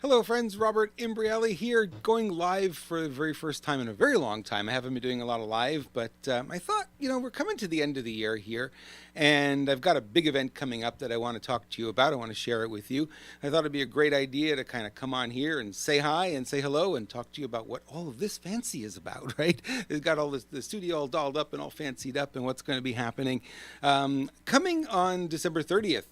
Hello, friends. Robert Imbrielli here, going live for the very first time in a very long time. I haven't been doing a lot of live, but I thought, we're coming to the end of the year here, and I've got a big event coming up that I want to talk to you about. I want to share it with you. I thought it'd be a great idea to kind of come on here and say hi and say hello and talk to you about what all of this fancy is about, right? It's got all this, the studio all dolled up and all fancied up and what's going to be happening. Coming on December 30th,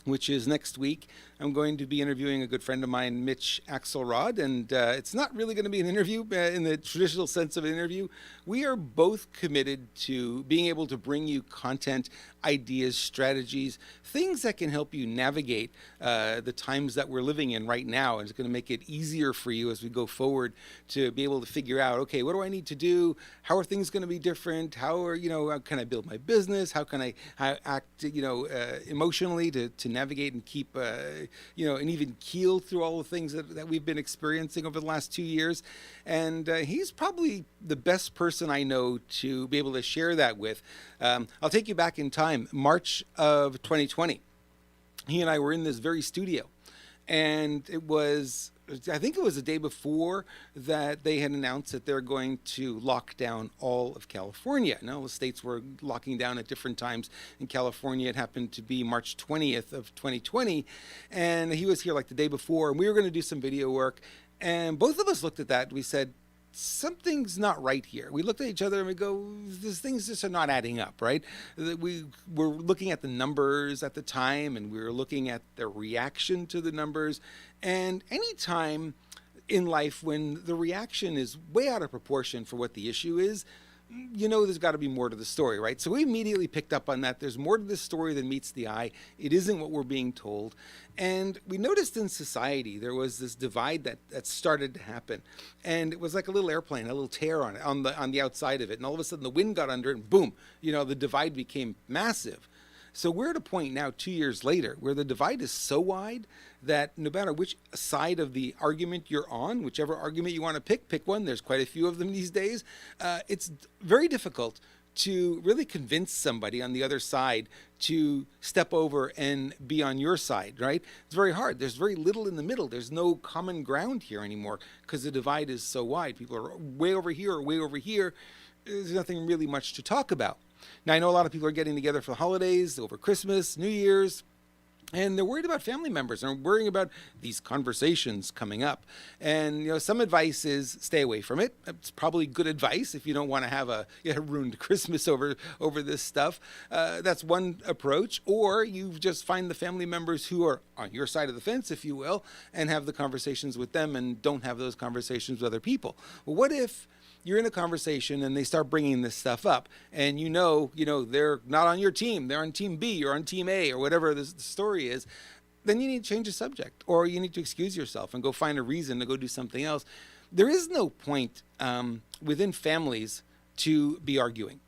which is next week, I'm going to be interviewing a good friend of mine, Mitch Axelrod, and it's not really going to be an interview in the traditional sense of an interview. We are both committed to being able to bring you content, ideas, strategies, things that can help you navigate the times that we're living in right now, and it's going to make it easier for you as we go forward to be able to figure out, okay, what do I need to do? How are things going to be different? How can I build my business? How can I act, emotionally to navigate and keep an even keel through all the things that we've been experiencing over the last 2 years. And he's probably the best person I know to be able to share that with. I'll take you back in time, March of 2020. He and I were in this very studio, and I think it was the day before that they had announced that they're going to lock down all of California. Now, the states were locking down at different times. In California, it happened to be March 20th of 2020. And he was here like the day before, and we were going to do some video work. And both of us looked at that. We said, something's not right here. We looked at each other and we go, these things just are not adding up, right? We were looking at the numbers at the time, and we were looking at the reaction to the numbers. And anytime in life when the reaction is way out of proportion for what the issue is, there's got to be more to the story, right? So we immediately picked up on that. There's more to this story than meets the eye. It isn't what we're being told. And we noticed in society there was this divide that started to happen. And it was like a little airplane, a little tear on the outside of it. And all of a sudden the wind got under it, and boom, the divide became massive. So we're at a point now, 2 years later, where the divide is so wide that no matter which side of the argument you're on, whichever argument you want to pick one, there's quite a few of them these days, it's very difficult to really convince somebody on the other side to step over and be on your side, right? It's very hard. There's very little in the middle. There's no common ground here anymore because the divide is so wide. People are way over here or way over here. There's nothing really much to talk about. Now, I know a lot of people are getting together for the holidays, over Christmas, New Year's, and they're worried about family members and worrying about these conversations coming up. And, some advice is stay away from it. It's probably good advice if you don't want to have a ruined Christmas over this stuff. That's one approach. Or you just find the family members who are on your side of the fence, if you will, and have the conversations with them and don't have those conversations with other people. Well, what if you're in a conversation and they start bringing this stuff up, and they're not on your team, they're on team B or on team A or whatever the story is, then you need to change the subject, or you need to excuse yourself and go find a reason to go do something else. There is no point within families to be arguing.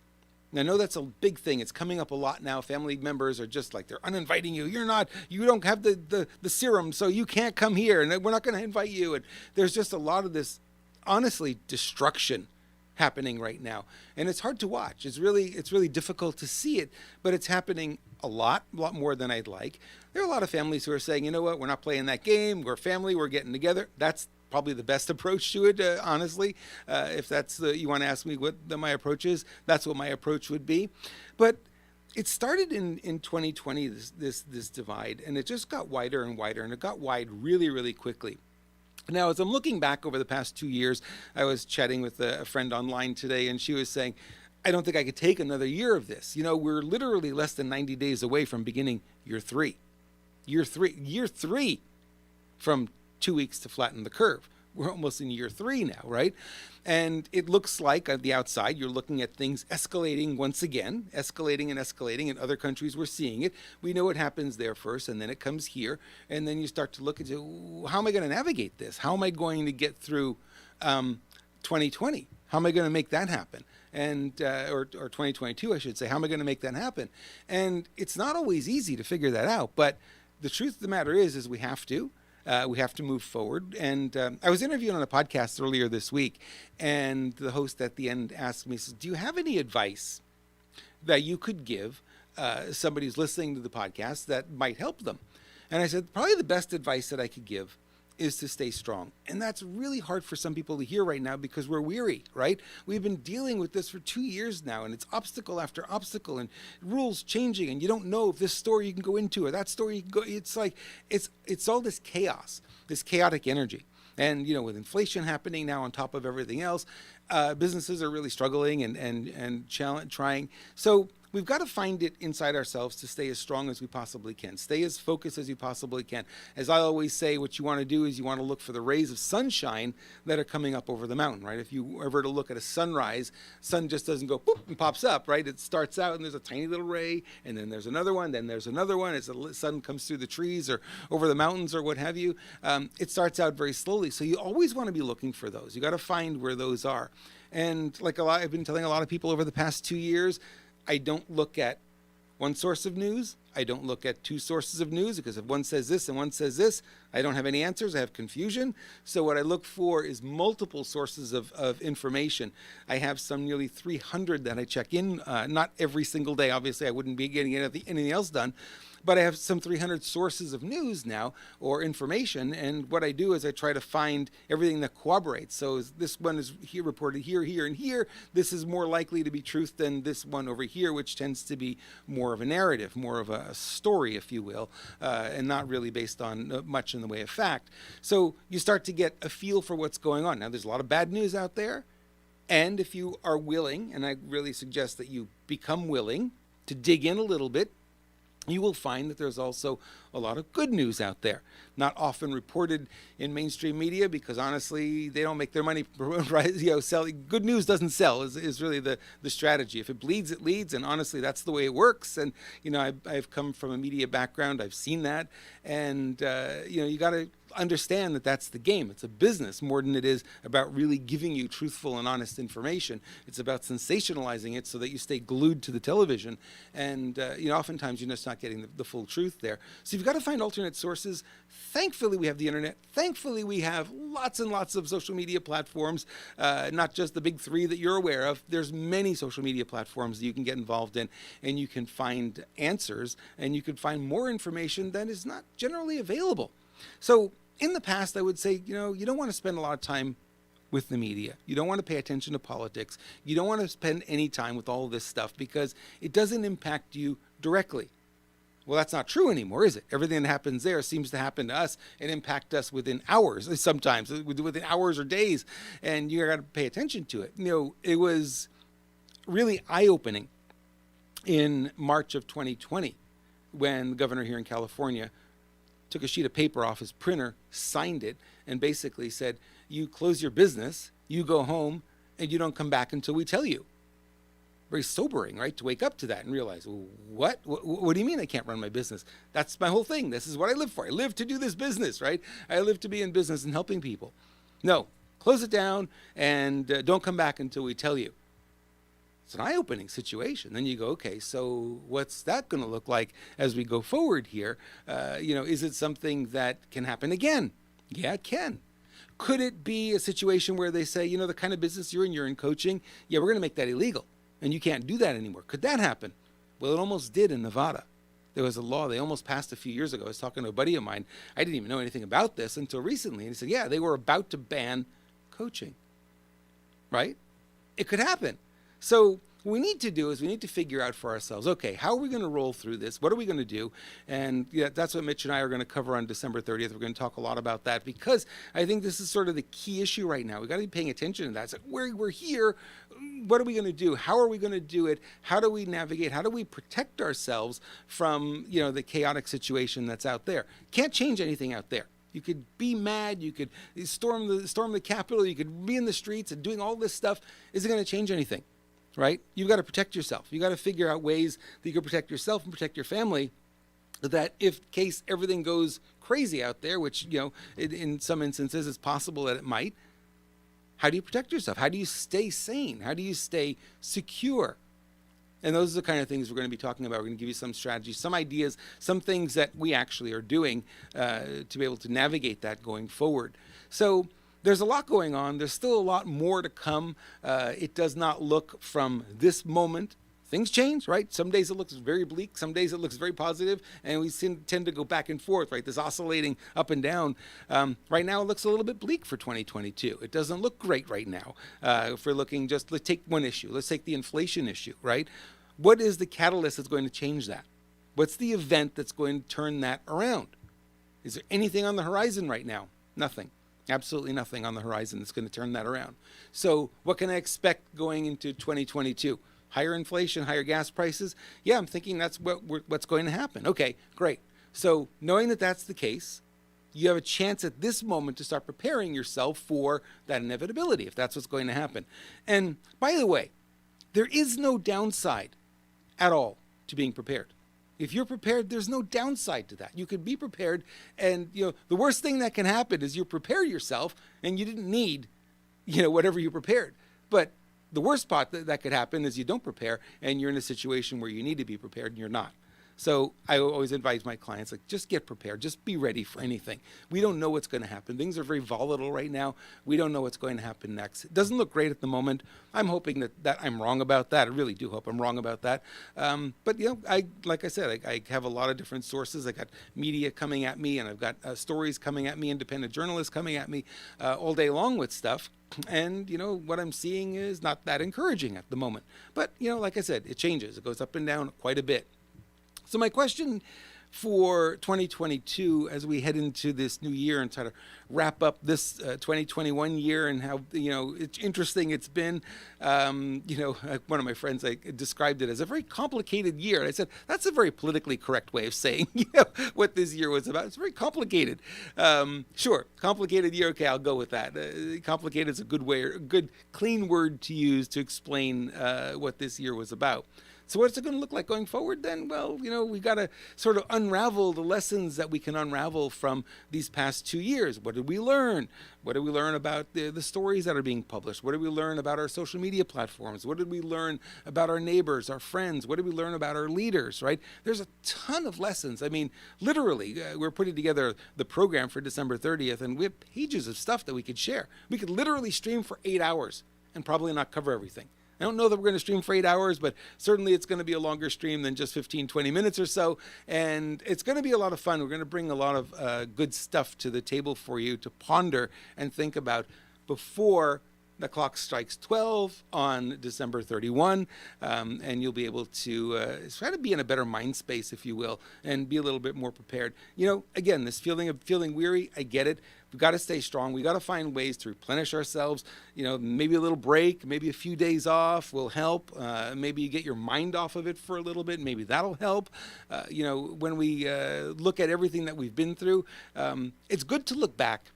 And I know that's a big thing. It's coming up a lot now. Family members are just like, they're uninviting you. You don't have the serum, so you can't come here, and we're not going to invite you. And there's just a lot of this, honestly, destruction happening right now, and it's hard to watch. It's really difficult to see it, but it's happening a lot more than I'd like. There are a lot of families who are saying, you know what, we're not playing that game. We're family. We're getting together. That's probably the best approach to it, honestly. If that's you want to ask me what my approach is, that's what my approach would be. But it started in 2020, this divide, and it just got wider and wider, and it got wide really, really quickly. Now, as I'm looking back over the past 2 years, I was chatting with a friend online today, and she was saying, I don't think I could take another year of this. We're literally less than 90 days away from beginning year three. Year three from 2 weeks to flatten the curve. We're almost in year 3 now, right? And it looks like on the outside, you're looking at things escalating once again, escalating. In other countries, we're seeing it. We know what happens there first, and then it comes here. And then you start to look and say, how am I going to navigate this? How am I going to get through 2020? How am I going to make that happen? And or 2022, I should say. How am I going to make that happen? And it's not always easy to figure that out. But the truth of the matter is we have to. We have to move forward. And I was interviewed on a podcast earlier this week, and the host at the end asked me, says, do you have any advice that you could give somebody who's listening to the podcast that might help them? And I said, probably the best advice that I could give is to stay strong. And that's really hard for some people to hear right now because we're weary, right? We've been dealing with this for 2 years now, and it's obstacle after obstacle and rules changing, and you don't know if this store you can go into or that store you can go. It's like, it's all this chaos, this chaotic energy. And, with inflation happening now on top of everything else, businesses are really struggling and trying. So we've got to find it inside ourselves to stay as strong as we possibly can, stay as focused as you possibly can. As I always say, what you want to do is you want to look for the rays of sunshine that are coming up over the mountain, right? If you ever to look at a sunrise, sun just doesn't go boop and pops up, right? It starts out and there's a tiny little ray, and then there's another one, then there's another one. As the sun comes through the trees or over the mountains or what have you, it starts out very slowly. So you always want to be looking for those. You got to find where those are. And like I've been telling a lot of people over the past 2 years, I don't look at one source of news. I don't look at two sources of news, because if one says this and one says this, I don't have any answers. I have confusion. So what I look for is multiple sources of information. I have some nearly 300 that I check in, not every single day. Obviously, I wouldn't be getting anything else done. But I have some 300 sources of news now, or information, and what I do is I try to find everything that corroborates. So this one is here reported here, here, and here. This is more likely to be truth than this one over here, which tends to be more of a narrative, more of a story, if you will, and not really based on much in the way of fact. So you start to get a feel for what's going on. Now, there's a lot of bad news out there, and if you are willing, and I really suggest that you become willing to dig in a little bit, you will find that there's also a lot of good news out there, not often reported in mainstream media, because honestly, they don't make their money, selling. Good news doesn't sell is really the strategy. If it bleeds, it leads, and honestly, that's the way it works. And, I've come from a media background. I've seen that. And, you got to understand that that's the game. It's a business more than it is about really giving you truthful and honest information. It's about sensationalizing it so that you stay glued to the television. And, oftentimes you're just not getting the full truth there. So you've got to find alternate sources. Thankfully, we have the internet. Thankfully, we have lots and lots of social media platforms, not just the big three that you're aware of. There's many social media platforms that you can get involved in, and you can find answers, and you can find more information that is not generally available. So in the past, I would say, you don't want to spend a lot of time with the media. You don't want to pay attention to politics. You don't want to spend any time with all of this stuff because it doesn't impact you directly. Well, that's not true anymore, is it? Everything that happens there seems to happen to us and impact us within hours, sometimes within hours or days, and you got to pay attention to it. It was really eye-opening in March of 2020 when the governor here in California took a sheet of paper off his printer, signed it, and basically said, you close your business, you go home, and you don't come back until we tell you. Very sobering, right, to wake up to that and realize, what do you mean I can't run my business? That's my whole thing. This is what I live for. I live to do this business, right? I live to be in business and helping people. No, close it down and don't come back until we tell you. It's an eye-opening situation. Then you go, okay, so what's that going to look like as we go forward here? Is it something that can happen again? Yeah, it can. Could it be a situation where they say, the kind of business you're in coaching, yeah, we're going to make that illegal, and you can't do that anymore? Could that happen? Well, it almost did in Nevada. There was a law they almost passed a few years ago. I was talking to a buddy of mine. I didn't even know anything about this until recently. And he said, yeah, they were about to ban coaching, right? It could happen. So what we need to do is we need to figure out for ourselves, okay, how are we going to roll through this? What are we going to do? And that's what Mitch and I are going to cover on December 30th. We're going to talk a lot about that because I think this is sort of the key issue right now. We've got to be paying attention to that. It's like, we're here. What are we going to do? How are we going to do it? How do we navigate? How do we protect ourselves from, the chaotic situation that's out there? Can't change anything out there. You could be mad. You could storm the Capitol. You could be in the streets and doing all this stuff. Is it going to change anything? Right? You've got to protect yourself. You've got to figure out ways that you can protect yourself and protect your family, that if in case everything goes crazy out there, which, in some instances it's possible that it might, how do you protect yourself? How do you stay sane? How do you stay secure? And those are the kind of things we're going to be talking about. We're going to give you some strategies, some ideas, some things that we actually are doing to be able to navigate that going forward. So there's a lot going on. There's still a lot more to come. It does not look from this moment Things change, right? Some days it looks very bleak, some days it looks very positive, and we tend to go back and forth, right? This oscillating up and down. Right now it looks a little bit bleak for 2022. It doesn't look great right now. If we're looking just, let's take one issue. Let's take the inflation issue, right? What is the catalyst that's going to change that? What's the event that's going to turn that around? Is there anything on the horizon right now? Nothing. Absolutely nothing on the horizon that's going to turn that around. So what can I expect going into 2022? Higher inflation, higher gas prices? Yeah, I'm thinking that's what's going to happen. Okay, great. So knowing that that's the case, you have a chance at this moment to start preparing yourself for that inevitability, if that's what's going to happen. And by the way, there is no downside at all to being prepared. If you're prepared, there's no downside to that. You could be prepared, and the worst thing that can happen is you prepare yourself and you didn't need whatever you prepared. But the worst part that could happen is you don't prepare and you're in a situation where you need to be prepared and you're not. So I always advise my clients, like, just get prepared. Just be ready for anything. We don't know what's going to happen. Things are very volatile right now. We don't know what's going to happen next. It doesn't look great at the moment. I'm hoping that I'm wrong about that. I really do hope I'm wrong about that. But like I said, I have a lot of different sources. I got media coming at me, and I've got stories coming at me, independent journalists coming at me all day long with stuff. And, what I'm seeing is not that encouraging at the moment. But, like I said, it changes. It goes up and down quite a bit. So my question for 2022, as we head into this new year and try to wrap up this 2021 year and how, it's interesting it's been, one of my friends, I described it as a very complicated year. And I said, that's a very politically correct way of saying, what this year was about. It's very complicated. Sure, complicated year. Okay, I'll go with that. Complicated is a good clean word to use to explain what this year was about. So what's it going to look like going forward then? Well, we got to sort of unravel the lessons that we can unravel from these past 2 years. What did we learn? What did we learn about the stories that are being published? What did we learn about our social media platforms? What did we learn about our neighbors, our friends? What did we learn about our leaders, right? There's a ton of lessons. I mean, literally, we're putting together the program for December 30th, and we have pages of stuff that we could share. We could literally stream for 8 hours and probably not cover everything. I don't know that we're going to stream for 8 hours, but certainly it's going to be a longer stream than just 15, 20 minutes or so. And it's going to be a lot of fun. We're going to bring a lot of good stuff to the table for you to ponder and think about before the clock strikes 12 on December 31, and you'll be able to try to be in a better mind space, if you will, and be a little bit more prepared. Again, this feeling of feeling weary, I get it. We've got to stay strong. We got to find ways to replenish ourselves. Maybe a little break, maybe a few days off will help. Maybe you get your mind off of it for a little bit. Maybe that'll help. When we look at everything that we've been through, it's good to look back,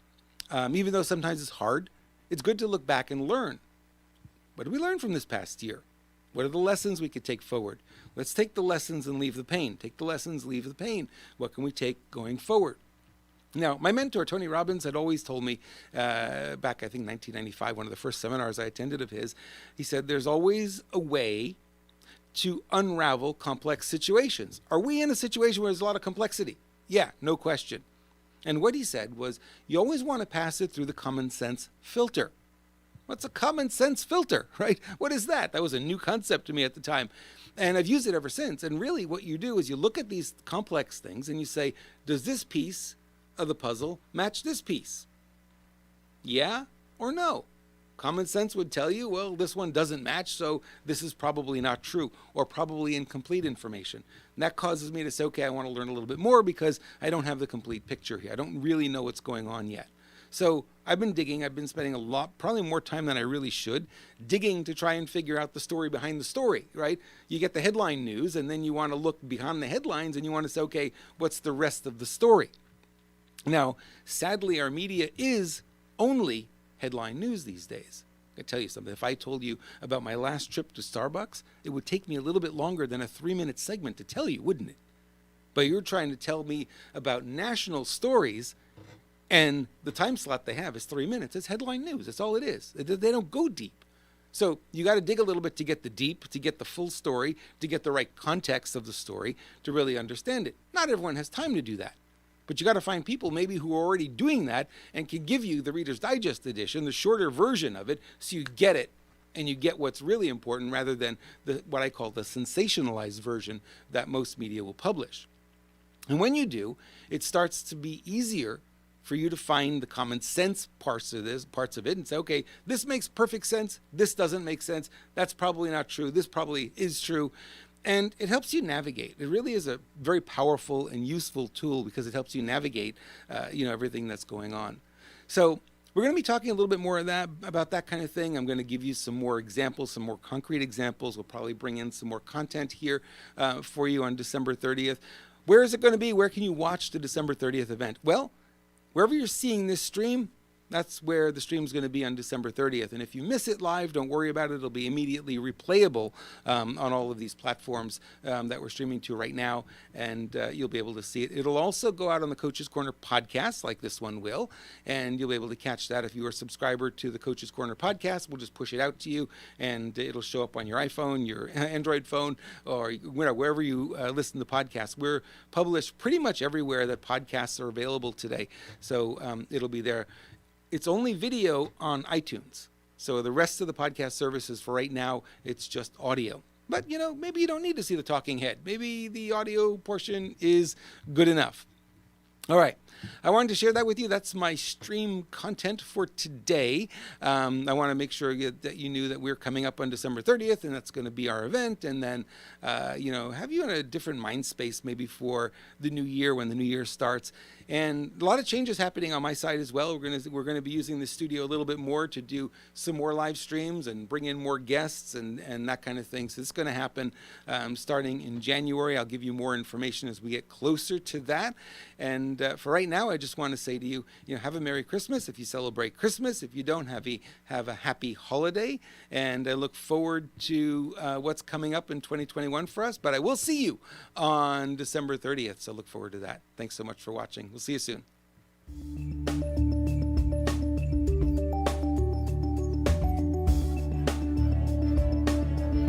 even though sometimes it's hard. It's good to look back and learn. What did we learn from this past year? What are the lessons we could take forward? Let's take the lessons and leave the pain. Take the lessons, leave the pain. What can we take going forward? Now, my mentor, Tony Robbins, had always told me back, I think, 1995, one of the first seminars I attended of his, he said, there's always a way to unravel complex situations. Are we in a situation where there's a lot of complexity? Yeah, no question. And what he said was, you always want to pass it through the common sense filter. What's a common sense filter, right? What is that? That was a new concept to me at the time. And I've used it ever since. And really what you do is you look at these complex things and you say, does this piece of the puzzle match this piece? Yeah or no? Common sense would tell you, well, this one doesn't match, so this is probably not true, or probably incomplete information. And that causes me to say, okay, I want to learn a little bit more because I don't have the complete picture here. I don't really know what's going on yet. So I've been digging. I've been spending a lot, probably more time than I really should, digging to try and figure out the story behind the story, right? You get the headline news, and then you want to look behind the headlines, and you want to say, okay, what's the rest of the story? Now, sadly, our media is only headline news these days. I tell you something, if I told you about my last trip to Starbucks, it would take me a little bit longer than a 3-minute segment to tell you, wouldn't it? But you're trying to tell me about national stories, and the time slot they have is 3 minutes. It's headline news. That's all it is. They don't go deep. So you got to dig a little bit to get the deep, to get the full story, to get the right context of the story, to really understand it. Not everyone has time to do that. But you got to find people maybe who are already doing that and can give you the Reader's Digest edition, the shorter version of it, so you get it and you get what's really important rather than what I call the sensationalized version that most media will publish. And when you do, it starts to be easier for you to find the common sense parts of it, and say, okay, this makes perfect sense. This doesn't make sense. That's probably not true. This probably is true. And it helps you navigate. It really is a very powerful and useful tool because it helps you navigate, everything that's going on. So we're going to be talking a little bit more about that kind of thing. I'm going to give you some more examples, some more concrete examples. We'll probably bring in some more content here for you on December 30th. Where is it going to be? Where can you watch the December 30th event? Well, wherever you're seeing this stream, that's where the stream is going to be on December 30th. And if you miss it live, don't worry about it. It'll be immediately replayable on all of these platforms that we're streaming to right now, and you'll be able to see it. It'll also go out on the Coach's Corner podcast, like this one will, and you'll be able to catch that. If you are a subscriber to the Coach's Corner podcast, we'll just push it out to you, and it'll show up on your iPhone, your Android phone, or wherever you listen to podcasts. We're published pretty much everywhere that podcasts are available today, so it'll be there. It's only video on iTunes. So the rest of the podcast services for right now, it's just audio. But, maybe you don't need to see the talking head. Maybe the audio portion is good enough. All right. I wanted to share that with you. That's my stream content for today. I want to make sure that you knew that we're coming up on December 30th, and that's going to be our event. And then, have you in a different mind space maybe for the new year when the new year starts. And a lot of changes happening on my side as well. We're going to be using the studio a little bit more to do some more live streams and bring in more guests and that kind of thing. So it's going to happen starting in January. I'll give you more information as we get closer to that. And for right now, I just want to say to you, have a Merry Christmas if you celebrate Christmas. If you don't, have a happy holiday. And I look forward to what's coming up in 2021 for us. But I will see you on December 30th. So look forward to that. Thanks so much for watching. We'll see you soon.